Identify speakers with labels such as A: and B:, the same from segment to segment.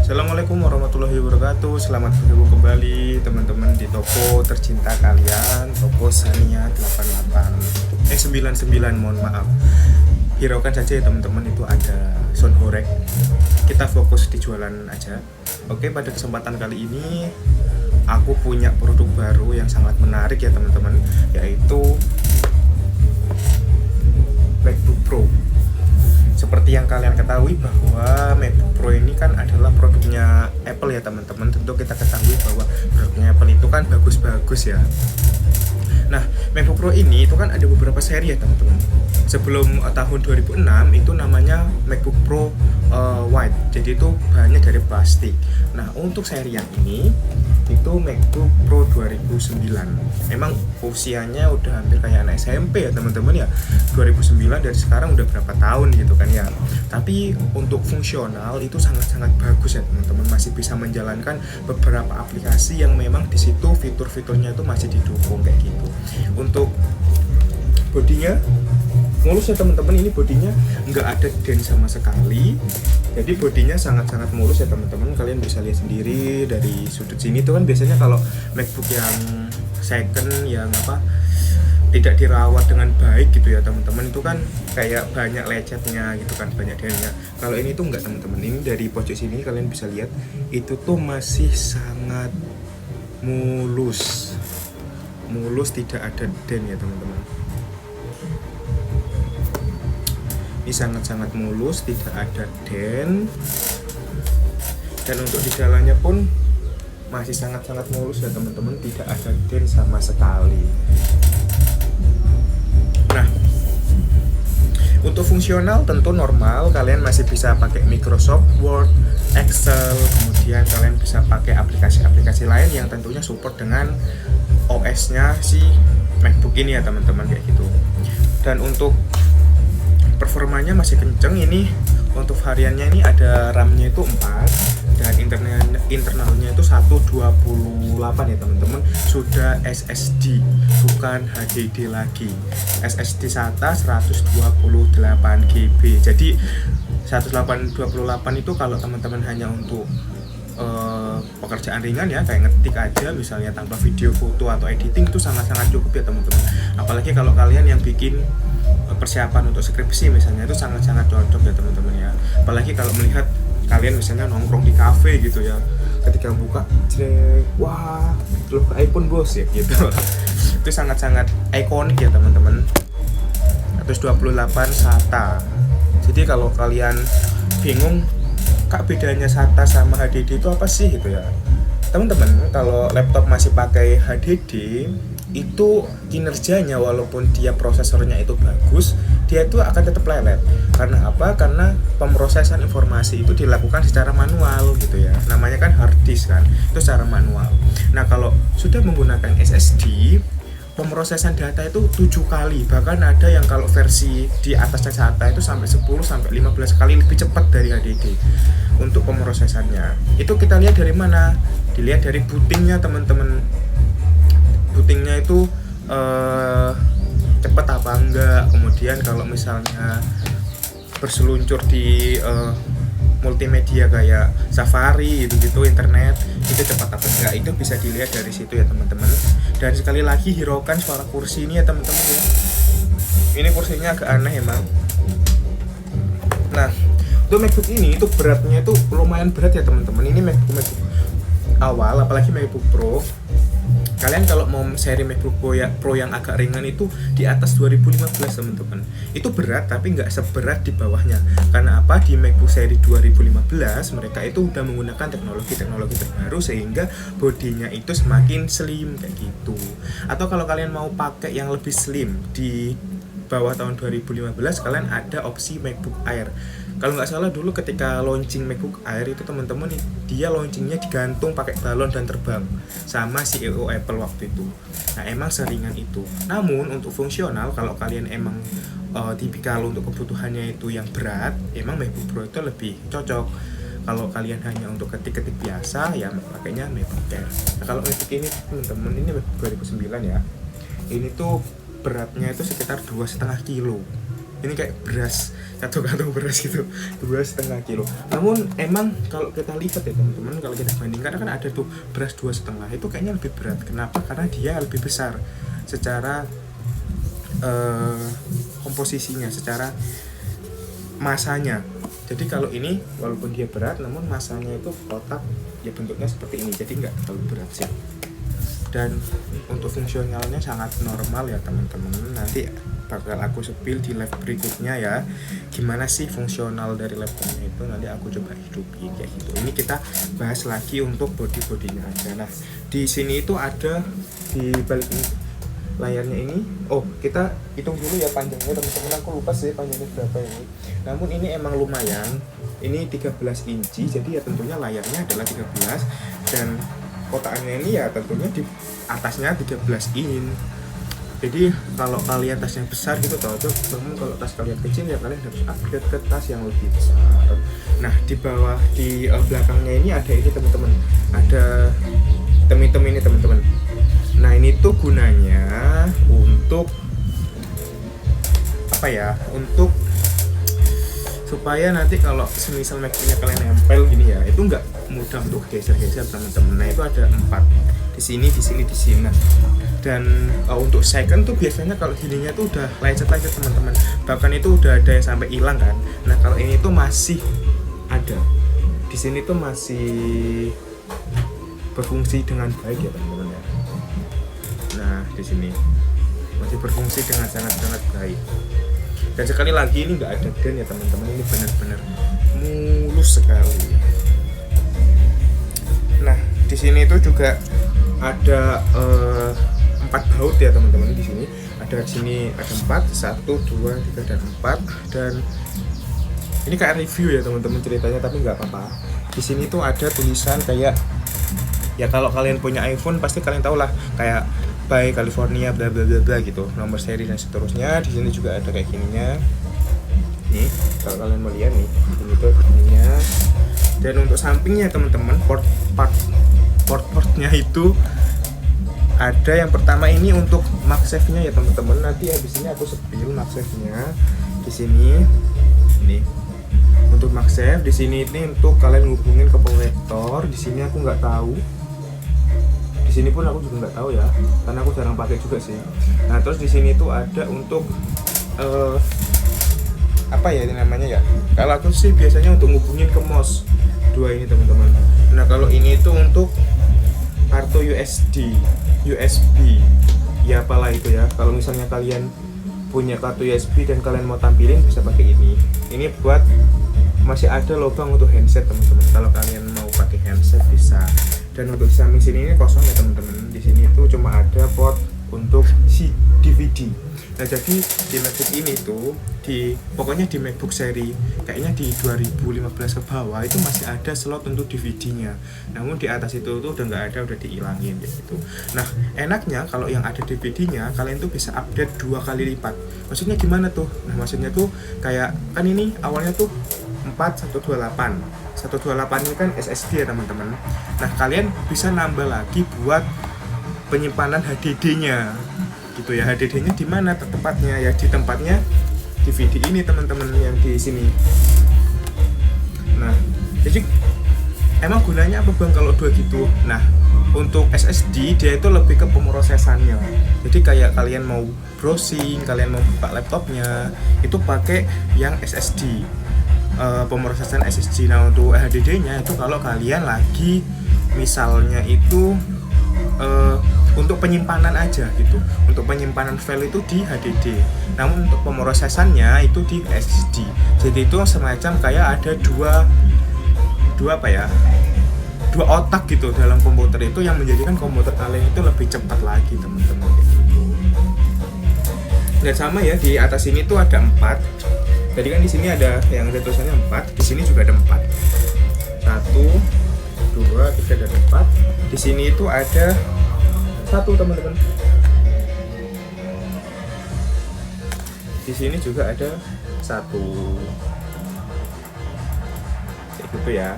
A: Assalamualaikum warahmatullahi wabarakatuh. Selamat bergabung kembali teman-teman di toko tercinta kalian, toko Sania 88 99, mohon maaf. Hiraukan saja ya teman-teman, itu ada sound horeg. Kita fokus di jualan aja. Oke, pada kesempatan kali ini aku punya produk baru yang sangat menarik ya teman-teman, yaitu MacBook Pro. Seperti yang kalian ketahui bahwa MacBook Pro ini kan adalah produknya Apple ya teman-teman. Tentu kita ketahui bahwa produknya Apple itu kan bagus-bagus ya. Nah, MacBook Pro ini itu kan ada beberapa seri ya teman-teman. Sebelum tahun 2006 itu namanya MacBook Pro White. Jadi itu bahannya dari plastik. Nah, untuk seri yang ini itu MacBook Pro 2009. Emang usianya udah hampir kayak anak SMP ya teman-teman ya. 2009 dari sekarang udah berapa tahun gitu kan ya. Tapi untuk fungsional itu sangat-sangat bagus ya teman-teman. Masih bisa menjalankan beberapa aplikasi yang memang di situ fitur-fiturnya itu masih didukung kayak gitu. Untuk bodinya mulus ya teman-teman, ini bodinya nggak ada dent sama sekali. Jadi bodinya sangat-sangat mulus ya teman-teman. Kalian bisa lihat sendiri dari sudut sini tuh kan biasanya kalau MacBook yang second yang tidak dirawat dengan baik gitu ya teman-teman, itu kan kayak banyak lecetnya gitu kan, banyak dentnya. Kalau ini tuh enggak teman-teman, ini dari pojok sini kalian bisa lihat itu tuh masih sangat mulus, tidak ada dent ya teman-teman. Ini sangat-sangat mulus, tidak ada dent, dan untuk di dalamnya pun masih sangat-sangat mulus ya teman-teman, tidak ada dent sama sekali. Nah, untuk fungsional tentu normal, kalian masih bisa pakai Microsoft Word, Excel, kemudian kalian bisa pakai aplikasi-aplikasi lain yang tentunya support dengan OS-nya si MacBook ini ya teman-teman, kayak gitu. Dan untuk performanya masih kenceng. Ini untuk variannya ini ada RAM-nya itu 4 dan internalnya itu 128 ya teman-teman. Sudah SSD, bukan HDD lagi. SSD SATA 128 GB. Jadi 128 itu kalau teman-teman hanya untuk pekerjaan ringan ya, kayak ngetik aja misalnya tanpa video, foto atau editing, itu sangat-sangat cukup ya teman-teman. Apalagi kalau kalian yang bikin persiapan untuk skripsi misalnya, itu sangat-sangat cocok ya teman-teman ya. Apalagi kalau melihat kalian misalnya nongkrong di cafe gitu ya, ketika buka wah loh iPhone bos ya gitu. Itu sangat-sangat ikonik ya teman-teman. 128 SATA. Jadi kalau kalian bingung kak bedanya SATA sama HDD itu apa sih gitu ya teman-teman, kalau laptop masih pakai HDD itu kinerjanya walaupun dia prosesornya itu bagus, dia itu akan tetap lelet. Karena apa? Karena pemrosesan informasi itu dilakukan secara manual gitu ya. Namanya kan hard disk kan, itu secara manual. Nah, kalau sudah menggunakan SSD, pemrosesan data itu 7 kali, bahkan ada yang kalau versi di atasnya SATA itu sampai 10 sampai 15 kali lebih cepat dari HDD untuk pemrosesannya. Itu kita lihat dari mana? Dilihat dari bootingnya teman-teman. Bootingnya itu cepat apa enggak, kemudian kalau misalnya berseluncur di multimedia kayak Safari gitu internet, itu cepat apa enggak, itu bisa dilihat dari situ ya teman-teman. Dan sekali lagi hiraukan suara kursi ini ya teman-teman ya. Ini kursinya agak aneh emang. Nah, untuk MacBook ini itu beratnya itu lumayan berat ya teman-teman. Ini MacBook awal, apalagi MacBook Pro. Kalian kalau mau seri MacBook Pro yang agak ringan itu di atas 2015 teman-teman. Itu berat tapi nggak seberat di bawahnya. Karena apa? Di MacBook seri 2015 mereka itu udah menggunakan teknologi terbaru sehingga bodinya itu semakin slim kayak gitu. Atau kalau kalian mau pakai yang lebih slim di bawah tahun 2015, kalian ada opsi MacBook Air. Kalau nggak salah dulu ketika launching MacBook Air itu teman-teman, dia launchingnya digantung pakai balon dan terbang sama CEO Apple waktu itu. Nah, emang seringan itu. Namun untuk fungsional, kalau kalian emang tipikal untuk kebutuhannya itu yang berat, emang MacBook Pro itu lebih cocok. Kalau kalian hanya untuk ketik-ketik biasa, ya pakainya MacBook Air. Nah, kalau MacBook ini teman-teman, ini MacBook 2009 ya. Ini tuh beratnya itu sekitar 2,5 kilo. ini kayak beras, satu kantong beras gitu, 2,5 kilo. Namun emang kalau kita lihat ya teman-teman, kalau kita bandingkan kan ada tuh beras 2,5 itu kayaknya lebih berat. Kenapa? Karena dia lebih besar secara komposisinya, secara masanya. Jadi kalau ini walaupun dia berat, namun masanya itu kotak ya, bentuknya seperti ini, jadi nggak terlalu berat sih. Dan untuk fungsionalnya sangat normal ya teman-teman. Nanti bakal aku spill di live berikutnya ya, gimana sih fungsional dari laptopnya itu, nanti aku coba hidupin kayak gitu. Ini kita bahas lagi untuk bodinya aja. Nah di sini itu ada di balik ini layarnya ini, kita hitung dulu ya panjangnya teman-teman, aku lupa sih panjangnya berapa ini. Namun ini emang lumayan, ini 13 inci, jadi ya tentunya layarnya adalah 13 dan kotakannya ini ya tentunya di atasnya 13 in. Jadi kalau kalian tasnya besar gitu namun kalau tas kalian kecil ya kalian harus upgrade ke tas yang lebih besar. Nah di bawah, di belakangnya ini ada ini teman-teman, ada item-item ini teman-teman. Nah ini tuh gunanya untuk apa ya, untuk supaya nanti kalau semisal MacBook-nya kalian nempel gini ya, itu nggak mudah untuk geser-geser teman-teman. Nah itu ada 4 di sini, di sini, di sini. Dan untuk second tuh biasanya kalau gininya tuh udah lecet-lecet teman-teman, bahkan itu udah ada yang sampai hilang kan. Nah kalau ini tuh masih ada di sini, tuh masih berfungsi dengan baik ya teman-teman ya. Nah di sini masih berfungsi dengan sangat-sangat baik. Dan sekali lagi ini nggak ada dent ya teman-teman, ini benar-benar mulus sekali. Nah di sini itu juga ada 4 baut ya teman-teman. Di sini ada 4, 1, 2, 3 dan 4. Dan ini kayak review ya teman-teman ceritanya, tapi nggak apa-apa. Di sini tuh ada tulisan kayak ya, kalau kalian punya iPhone pasti kalian tahu lah, kayak by California bla bla bla bla gitu, nomor seri dan seterusnya. Di sini juga ada kayak gininya. Nih, kalau kalian mau lihat nih, ini tuh gininya. Dan untuk sampingnya teman-teman, portnya itu ada yang pertama ini untuk MagSafe-nya ya teman-teman. Nanti habis ini aku spill MagSafe-nya. Di sini ini untuk MagSafe, di sini ini untuk kalian hubungin ke konektor. Di sini aku nggak tahu. Di sini pun aku juga nggak tahu ya, karena aku jarang pakai juga sih. Nah terus di sini tuh ada untuk apa ya ini namanya ya, kalau aku sih biasanya untuk ngubungin ke mouse 2 ini teman-teman. Nah kalau ini tuh untuk kartu USB ya, apalah itu ya. Kalau misalnya kalian punya kartu USB dan kalian mau tampilin bisa pakai ini. Ini buat, masih ada lubang untuk handset teman-teman, kalau kalian mau pakai handset bisa. Dan untuk di samping sini ini kosong ya teman-teman. Di sini tuh cuma ada port untuk si DVD. Nah jadi di MacBook ini tuh, pokoknya di MacBook seri kayaknya di 2015 ke bawah itu masih ada slot untuk DVD-nya. Namun di atas itu tuh udah nggak ada, udah dihilangin gitu. Nah enaknya kalau yang ada DVD-nya, kalian tuh bisa update 2 kali lipat. Maksudnya gimana tuh? Nah maksudnya tuh kayak kan ini awalnya tuh 4128 ini kan SSD ya teman-teman. Nah kalian bisa nambah lagi buat penyimpanan HDD-nya gitu ya. HDD-nya di mana tempatnya ya? Di tempatnya DVD ini teman-teman, yang di sini. Nah jadi emang gunanya apa bang kalau 2 gitu? Nah untuk SSD dia itu lebih ke pemrosesannya. Jadi kayak kalian mau browsing, kalian mau buka laptopnya, itu pakai yang SSD, pemrosesan SSD. Nah untuk HDD-nya itu kalau kalian lagi misalnya itu untuk penyimpanan aja gitu, untuk penyimpanan file itu di HDD. Namun untuk pemrosesannya itu di SSD. Jadi itu semacam kayak ada dua otak gitu dalam komputer itu, yang menjadikan komputer kalian itu lebih cepat lagi teman-teman gitu. Dan sama ya, di atas ini tuh ada 4. Jadi kan di sini ada yang ada tulisannya 4, di sini juga ada 4. 1, 2, 3 dan 4. Di sini itu ada 1 teman-teman. Di sini juga ada 1. Kayak gitu ya.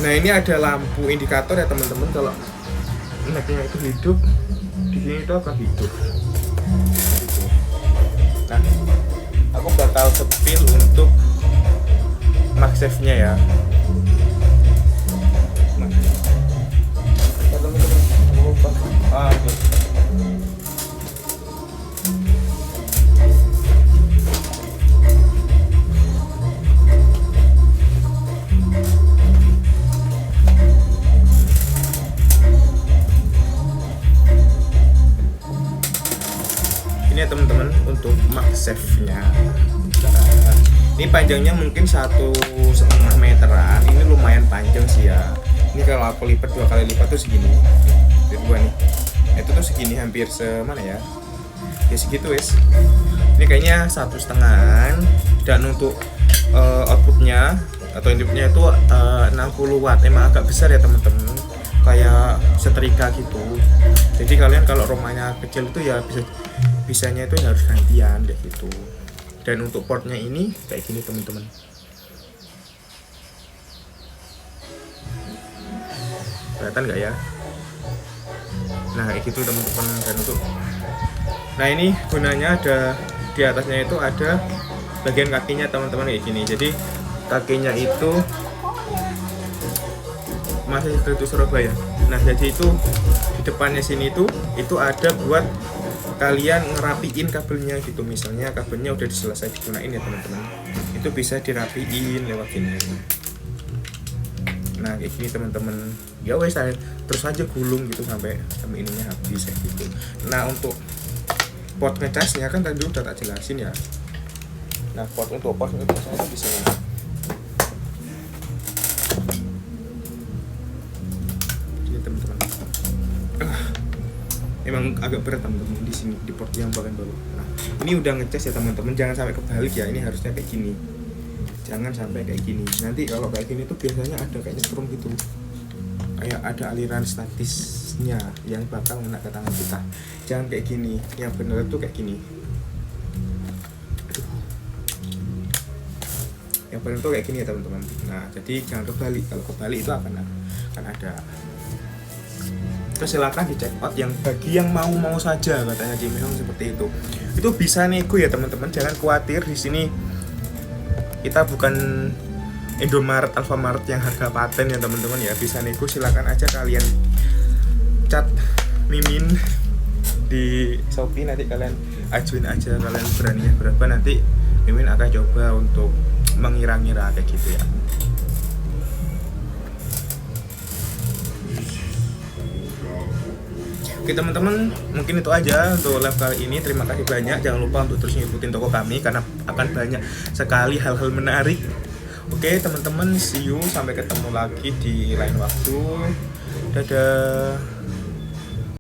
A: Nah ini ada lampu indikator ya teman-teman, kalau Mac-nya itu hidup, di sini itu akan hidup. Nah, aku bakal sepil untuk MagSafe-nya ya. Ini ya teman-teman untuk MagSafe-nya. Nah, ini panjangnya mungkin 1,5 meteran. Ini lumayan panjang sih ya. Ini kalau aku lipat 2 kali lipat tuh segini. Jadi gua nih. Itu tuh segini, hampir semana ya? Ya segitu wes. Ini kayaknya 1,5. Dan untuk outputnya atau inputnya itu 60 watt. Emang agak besar ya teman-teman. Kayak setrika gitu. Jadi kalian kalau rumahnya kecil itu ya bisanya itu harus gantian kayak gitu. Dan untuk portnya ini kayak gini teman-teman. Kelihatan nggak ya? Nah kayak gitu teman-teman. Dan untuk nah ini gunanya ada di atasnya itu ada bagian kakinya teman-teman kayak gini. Jadi kakinya itu masih seperti Surabaya. Nah jadi itu di depannya sini itu ada buat kalian ngerapiin kabelnya gitu. Misalnya kabelnya udah selesai digunain ya teman-teman, itu bisa dirapiin lewat sini. Nah kayak gini teman-teman. Ya wes terus aja gulung gitu sampai ininya habis kayak gitu. Nah untuk port ngecasnya kan tadi udah tak jelasin ya. Nah port ngecasnya itu di sini. Teman-teman, emang agak berat teman-teman di sini di port yang bagian bawah. Nah, ini udah ngecas ya teman-teman, jangan sampai kebalik ya. Ini harusnya kayak gini, jangan sampai kayak gini. Nanti kalau kayak gini tuh biasanya ada kayak nyetrum gitu, kayak ada aliran statisnya yang bakal kena ke tangan kita. Jangan kayak gini, yang bener tuh kayak gini. Aduh. Yang bener tuh kayak gini ya teman-teman. Nah jadi jangan kebalik, kalau kebalik itu akan ada. Terus silakan di check out yang bagi yang mau saja, katanya Jimmy Hong seperti itu. Itu bisa nego ya teman-teman, jangan khawatir. Di sini kita bukan Indomaret, Alfamart yang harga paten ya teman-teman ya. Bisa nego, silakan aja kalian chat Mimin di Shopee, nanti kalian ajuin aja kalian beraninya berapa, nanti Mimin akan coba untuk mengira-ngira kayak gitu ya. Oke teman-teman, mungkin itu aja untuk live kali ini. Terima kasih banyak. Jangan lupa untuk terus ngikutin toko kami karena akan banyak sekali hal-hal menarik. Oke teman-teman, see you, sampai ketemu lagi di lain waktu. Dadah.